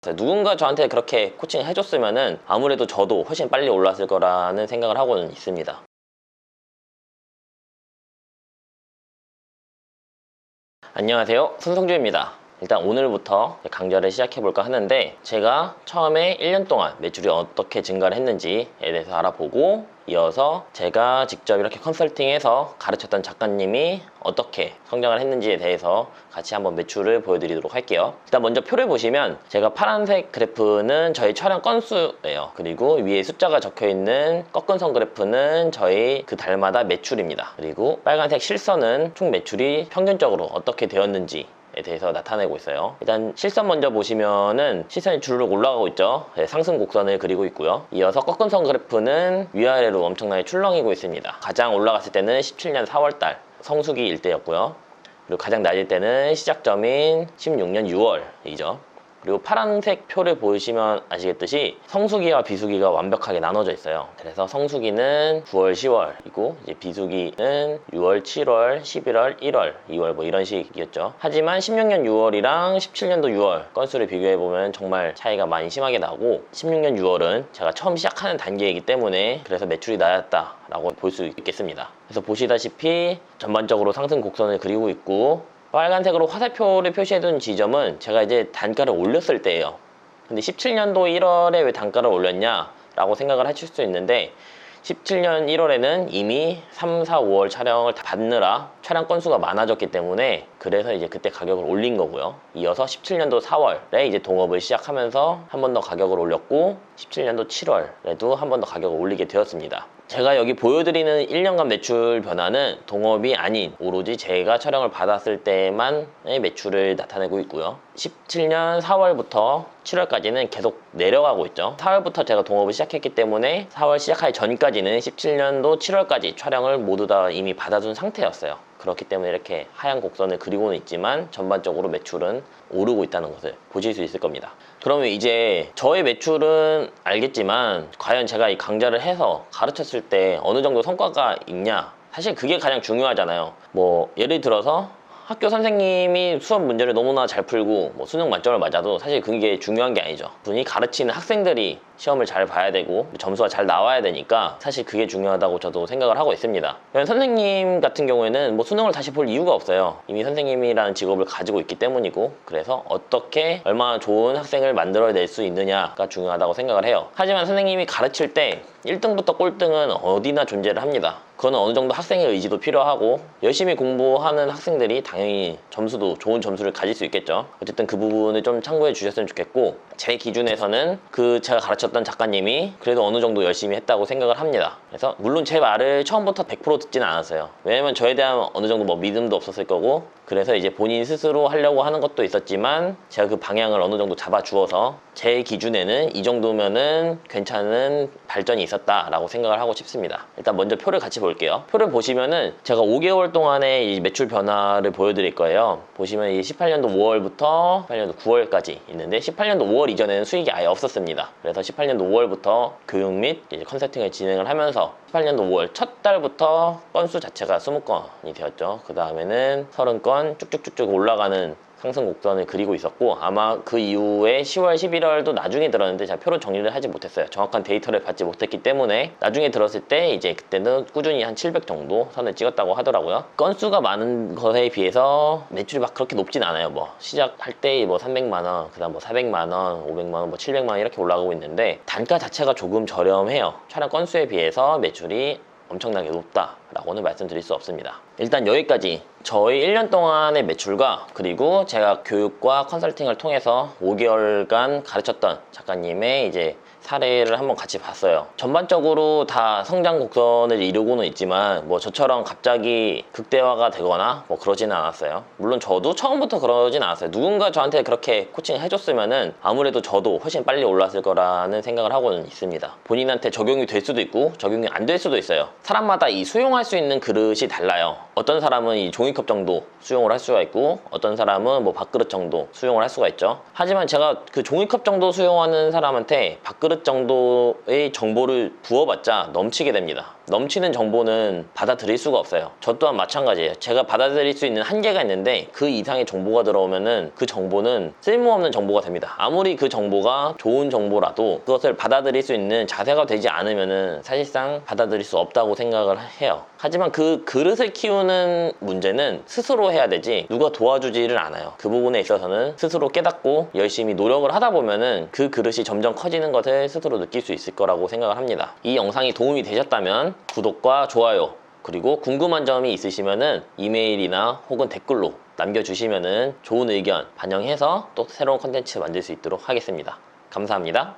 누군가 저한테 그렇게 코칭을 해줬으면은 아무래도 저도 훨씬 빨리 올랐을 거라는 생각을 하고는 있습니다. 안녕하세요, 손성주입니다. 일단 오늘부터 강좌를 시작해볼까 하는데, 제가 처음에 1년 동안 매출이 어떻게 증가를 했는지에 대해서 알아보고, 이어서 제가 직접 이렇게 컨설팅해서 가르쳤던 작가님이 어떻게 성장을 했는지에 대해서 같이 한번 매출을 보여드리도록 할게요. 일단 먼저 표를 보시면, 제가 파란색 그래프는 저희 촬영 건수예요. 그리고 위에 숫자가 적혀있는 꺾은 선 그래프는 저희 그 달마다 매출입니다. 그리고 빨간색 실선은 총 매출이 평균적으로 어떻게 되었는지 에 대해서 나타내고 있어요. 일단 실선 먼저 보시면은 시선이 주르륵 올라가고 있죠. 네, 상승 곡선을 그리고 있고요. 이어서 꺾은 선 그래프는 위아래로 엄청나게 출렁이고 있습니다. 가장 올라갔을 때는 17년 4월달 성수기 일대였고요. 그리고 가장 낮을 때는 시작점인 16년 6월이죠. 그리고 파란색 표를 보시면 아시겠듯이 성수기와 비수기가 완벽하게 나눠져 있어요. 그래서 성수기는 9월, 10월이고 이제 비수기는 6월, 7월, 11월, 1월, 2월 뭐 이런 식이었죠. 하지만 16년 6월이랑 17년도 6월 건수를 비교해보면 정말 차이가 많이 심하게 나고, 16년 6월은 제가 처음 시작하는 단계이기 때문에 그래서 매출이 낮았다 라고 볼 수 있겠습니다. 그래서 보시다시피 전반적으로 상승 곡선을 그리고 있고, 빨간색으로 화살표를 표시해둔 지점은 제가 이제 단가를 올렸을 때예요. 근데 17년도 1월에 왜 단가를 올렸냐 라고 생각을 하실 수 있는데, 17년 1월에는 이미 3, 4, 5월 촬영을 다 받느라 촬영 건수가 많아졌기 때문에 그래서 이제 그때 가격을 올린 거고요. 이어서 17년도 4월에 이제 동업을 시작하면서 한 번 더 가격을 올렸고, 17년도 7월에도 한 번 더 가격을 올리게 되었습니다. 제가 여기 보여드리는 1년간 매출 변화는 동업이 아닌 오로지 제가 촬영을 받았을 때만의 매출을 나타내고 있고요. 17년 4월부터 7월까지는 계속 내려가고 있죠. 4월부터 제가 동업을 시작했기 때문에 4월 시작하기 전까지는 17년도 7월까지 촬영을 모두 다 이미 받아준 상태였어요. 그렇기 때문에 이렇게 하얀 곡선을 그리고는 있지만 전반적으로 매출은 오르고 있다는 것을 보실 수 있을 겁니다. 그러면 이제 저의 매출은 알겠지만 과연 제가 이 강좌를 해서 가르쳤을 때 어느 정도 성과가 있냐, 사실 그게 가장 중요하잖아요. 뭐 예를 들어서 학교 선생님이 수업 문제를 너무나 잘 풀고 뭐 수능 만점을 맞아도 사실 그게 중요한 게 아니죠. 분이 가르치는 학생들이 시험을 잘 봐야 되고 점수가 잘 나와야 되니까 사실 그게 중요하다고 저도 생각을 하고 있습니다. 선생님 같은 경우에는 뭐 수능을 다시 볼 이유가 없어요. 이미 선생님이라는 직업을 가지고 있기 때문이고, 그래서 어떻게 얼마나 좋은 학생을 만들어낼 수 있느냐가 중요하다고 생각을 해요. 하지만 선생님이 가르칠 때 1등부터 꼴등은 어디나 존재를 합니다. 그거는 어느 정도 학생의 의지도 필요하고, 열심히 공부하는 학생들이 당연히 점수도 좋은 점수를 가질 수 있겠죠. 어쨌든 그 부분을 좀 참고해 주셨으면 좋겠고, 제 기준에서는 그 제가 가르쳤던 작가님이 그래도 어느 정도 열심히 했다고 생각을 합니다. 그래서 물론 제 말을 처음부터 100% 듣지는 않았어요. 왜냐면 저에 대한 어느 정도 뭐 믿음도 없었을 거고, 그래서 이제 본인 스스로 하려고 하는 것도 있었지만 제가 그 방향을 어느 정도 잡아주어서 제 기준에는 이 정도면은 괜찮은 발전이 있었다라고 생각을 하고 싶습니다. 일단 먼저 표를 같이 볼게요. 표를 보시면은 제가 5개월 동안의 이 매출 변화를 보여드릴 거예요. 보시면 이 18년도 5월부터 18년도 9월까지 있는데, 18년도 5월 이전에는 수익이 아예 없었습니다. 그래서 18년도 5월부터 교육 및 이제 컨설팅을 진행을 하면서 18년도 5월 첫 달부터 건수 자체가 20건이 되었죠. 그 다음에는 30건 쭉쭉쭉쭉 올라가는 상승 곡선을 그리고 있었고, 아마 그 이후에 10월, 11월도 나중에 들었는데 제가 표를 정리를 하지 못했어요. 정확한 데이터를 받지 못했기 때문에 나중에 들었을 때 이제 그때는 꾸준히 한 700 정도 선을 찍었다고 하더라고요. 건수가 많은 것에 비해서 매출이 막 그렇게 높진 않아요. 뭐 시작할 때 뭐 300만원, 그 다음 뭐 400만원, 500만원, 뭐 700만원 이렇게 올라가고 있는데, 단가 자체가 조금 저렴해요. 촬영 건수에 비해서 매출이 엄청나게 높다라고는 말씀드릴 수 없습니다. 일단 여기까지 저희 1년 동안의 매출과, 그리고 제가 교육과 컨설팅을 통해서 5개월간 가르쳤던 작가님의 이제 사례를 한번 같이 봤어요. 전반적으로 다 성장 곡선을 이루고는 있지만 뭐 저처럼 갑자기 극대화가 되거나 뭐 그러지는 않았어요. 물론 저도 처음부터 그러진 않았어요. 누군가 저한테 그렇게 코칭을 해줬으면은 아무래도 저도 훨씬 빨리 올랐을 거라는 생각을 하고는 있습니다. 본인한테 적용이 될 수도 있고 적용이 안 될 수도 있어요. 사람마다 이 수용할 수 있는 그릇이 달라요. 어떤 사람은 이 종이컵 정도 수용을 할 수가 있고, 어떤 사람은 뭐 밥그릇 정도 수용을 할 수가 있죠. 하지만 제가 그 종이컵 정도 수용하는 사람한테 밥그릇 정도의 정보를 부어봤자 넘치게 됩니다. 넘치는 정보는 받아들일 수가 없어요. 저 또한 마찬가지예요. 제가 받아들일 수 있는 한계가 있는데 그 이상의 정보가 들어오면은 그 정보는 쓸모없는 정보가 됩니다. 아무리 그 정보가 좋은 정보라도 그것을 받아들일 수 있는 자세가 되지 않으면은 사실상 받아들일 수 없다고 생각을 해요. 하지만 그 그릇을 키우는 문제는 스스로 해야 되지 누가 도와주지를 않아요. 그 부분에 있어서는 스스로 깨닫고 열심히 노력을 하다 보면은 그 그릇이 점점 커지는 것을 스스로 느낄 수 있을 거라고 생각을 합니다. 이 영상이 도움이 되셨다면 구독과 좋아요, 그리고 궁금한 점이 있으시면은 이메일이나 혹은 댓글로 남겨주시면은 좋은 의견 반영해서 또 새로운 컨텐츠 만들 수 있도록 하겠습니다. 감사합니다.